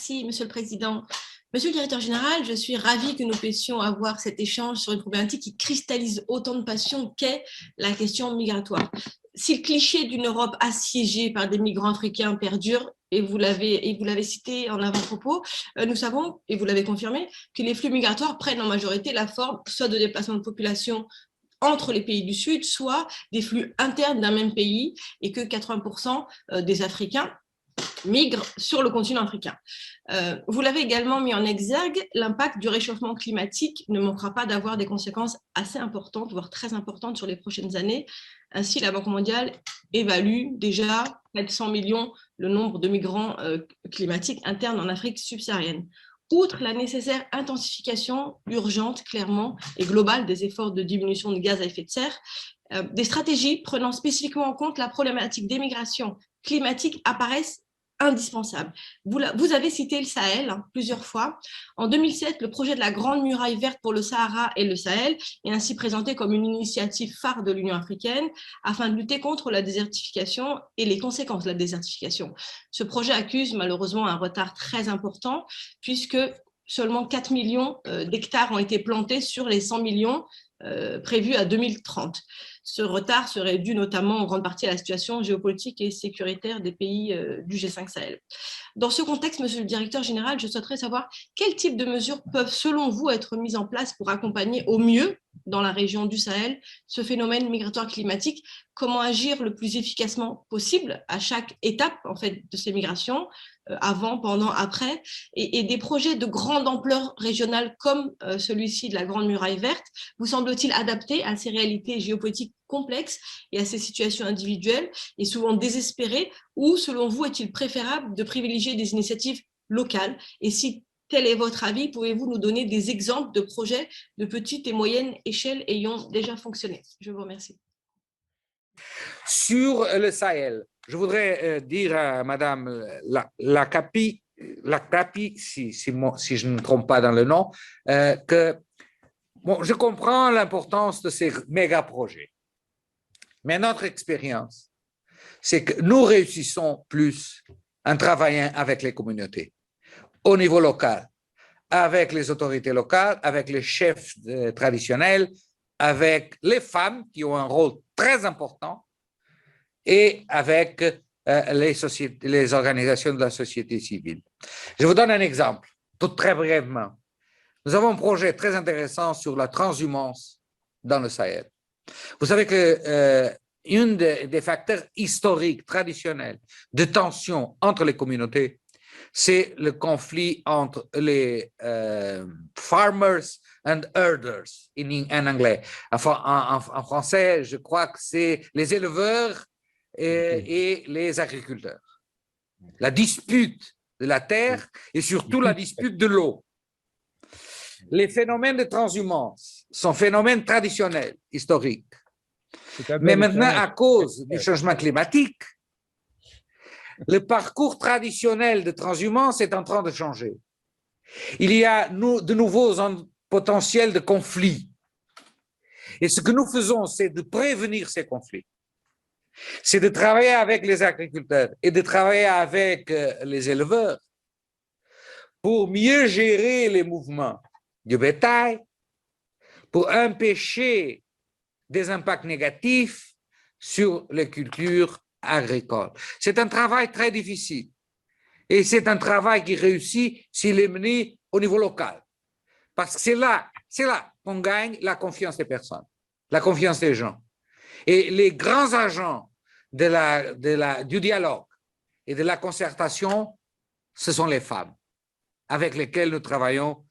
Merci, Monsieur le Président. Monsieur le Directeur Général, je suis ravie que nous puissions avoir cet échange sur une problématique qui cristallise autant de passions qu'est la question migratoire. Si le cliché d'une Europe assiégée par des migrants africains perdure, et vous l'avez cité en avant-propos, nous savons, et vous l'avez confirmé, que les flux migratoires prennent en majorité la forme soit de déplacements de population entre les pays du Sud, soit des flux internes d'un même pays, et que 80% des Africains migrent sur le continent africain. Vous l'avez également mis en exergue, l'impact du réchauffement climatique ne manquera pas d'avoir des conséquences assez importantes, voire très importantes sur les prochaines années. Ainsi, la Banque mondiale évalue déjà près de 100 millions le nombre de migrants climatiques internes en Afrique subsaharienne. Outre la nécessaire intensification urgente, clairement, et globale des efforts de diminution de gaz à effet de serre, des stratégies prenant spécifiquement en compte la problématique des migrations climatiques apparaissent indispensables. Vous avez cité le Sahel plusieurs fois. En 2007, le projet de la Grande Muraille verte pour le Sahara et le Sahel est ainsi présenté comme une initiative phare de l'Union africaine afin de lutter contre la désertification et les conséquences de la désertification. Ce projet accuse malheureusement un retard très important puisque seulement 4 millions d'hectares ont été plantés sur les 100 millions prévus à 2030. Ce retard serait dû notamment en grande partie à la situation géopolitique et sécuritaire des pays du G5 Sahel. Dans ce contexte, Monsieur le Directeur Général, je souhaiterais savoir quel type de mesures peuvent, selon vous, être mises en place pour accompagner au mieux, dans la région du Sahel, ce phénomène migratoire climatique, comment agir le plus efficacement possible à chaque étape en fait, de ces migrations, avant, pendant, après, et des projets de grande ampleur régionale comme celui-ci de la Grande Muraille verte, vous semble-t-il adapté à ces réalités géopolitiques complexes et à ces situations individuelles et souvent désespérées, ou selon vous est-il préférable de privilégier des initiatives locales? Et si tel est votre avis, pouvez-vous nous donner des exemples de projets de petite et moyenne échelle ayant déjà fonctionné? Je vous remercie. Sur le Sahel, je voudrais dire à Madame Lakapi, si je ne me trompe pas dans le nom, que bon, je comprends l'importance de ces méga-projets. Mais notre expérience, c'est que nous réussissons plus en travaillant avec les communautés, au niveau local, avec les autorités locales, avec les chefs traditionnels, avec les femmes qui ont un rôle très important et avec les organisations de la société civile. Je vous donne un exemple, tout très brièvement. Nous avons un projet très intéressant sur la transhumance dans le Sahel. Vous savez que un des facteurs historiques, traditionnels, de tension entre les communautés, c'est le conflit entre les farmers and herders en anglais. Enfin, en français, je crois que c'est les éleveurs et les agriculteurs. La dispute de la terre et surtout la dispute de l'eau. Les phénomènes de transhumance sont phénomènes traditionnels, historiques. Mais maintenant, à cause du changement climatique, le parcours traditionnel de transhumance est en train de changer. Il y a de nouveaux potentiels de conflits. Et ce que nous faisons, c'est de prévenir ces conflits. C'est de travailler avec les agriculteurs et de travailler avec les éleveurs pour mieux gérer les mouvements du bétail, pour empêcher des impacts négatifs sur les cultures agricoles. C'est un travail très difficile et c'est un travail qui réussit s'il est mené au niveau local. Parce que c'est là qu'on gagne la confiance des personnes, la confiance des gens. Et les grands agents du dialogue et de la concertation, ce sont les femmes avec lesquelles nous travaillons